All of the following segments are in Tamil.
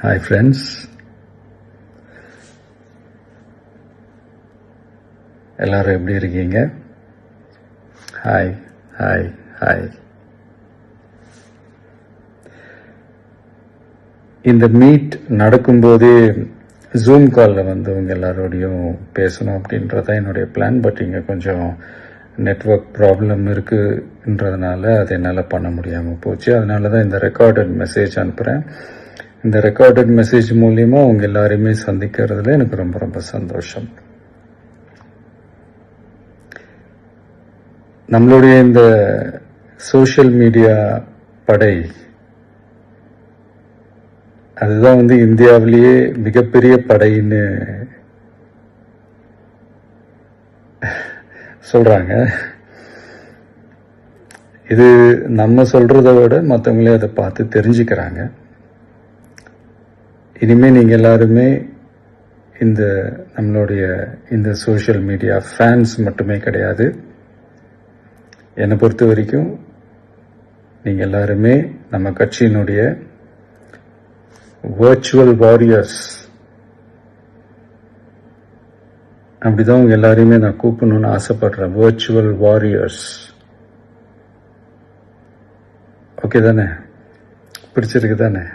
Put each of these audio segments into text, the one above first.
ஹாய் ஃப்ரெண்ட்ஸ், எல்லாரும் எப்படி இருக்கீங்க? Hi hi hi. இந்த மீட் நடக்கும்போதே ஜூம் காலில் வந்து உங்க எல்லாரோடையும் பேசணும் அப்படின்றதான் என்னுடைய பிளான். பட் இங்கே கொஞ்சம் நெட்வொர்க் ப்ராப்ளம் இருக்குன்றதுனால அது என்னால் பண்ண முடியாமல் போச்சு. அதனால தான் இந்த ரெக்கார்டட் மெசேஜ் அனுப்புகிறேன். இந்த ரெக்கார்டட் மெசேஜ் மூலியமா அவங்க எல்லாரையுமே சந்திக்கிறதுல எனக்கு ரொம்ப ரொம்ப சந்தோஷம். நம்மளுடைய இந்த சோஷியல் மீடியா படை அதுதான் வந்து இந்தியாவிலேயே மிகப்பெரிய படைன்னு சொல்றாங்க. இது நம்ம சொல்றதை விட மற்றவங்களே அதை பார்த்து தெரிஞ்சுக்கிறாங்க. இனிமேல் நீங்கள் எல்லாருமே இந்த நம்மளுடைய இந்த சோஷியல் மீடியா ஃபேன்ஸ் மட்டுமே கிடையாது. என்னை பொறுத்த வரைக்கும் நீங்கள் எல்லாருமே நம்ம கட்சியினுடைய வர்ச்சுவல் வாரியர்ஸ். அப்படிதான் உங்க எல்லாரையுமே நான் கூப்பிடணும்னு ஆசைப்படுறேன். Virtual warriors. ஓகே தானே? பிடிச்சிருக்கு தானே?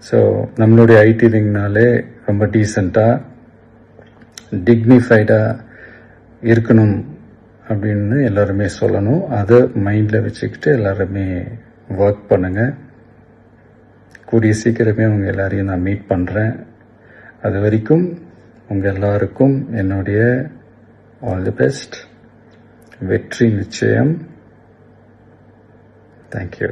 ஸோ நம்மளுடைய ஐடி விங்னாலே ரொம்ப டீசெண்டாக டிக்னிஃபைடாக இருக்கணும் அப்படின்னு எல்லாருமே சொல்லணும். அதை மைண்டில் வச்சுக்கிட்டு எல்லாருமே ஒர்க் பண்ணுங்கள். கூடிய சீக்கிரமே உங்கள் எல்லாரையும் நான் மீட் பண்ணுறேன். அது வரைக்கும் உங்கள் எல்லாருக்கும் என்னுடைய ஆல் தி பெஸ்ட். வெற்றி நிச்சயம். தேங்க்யூ.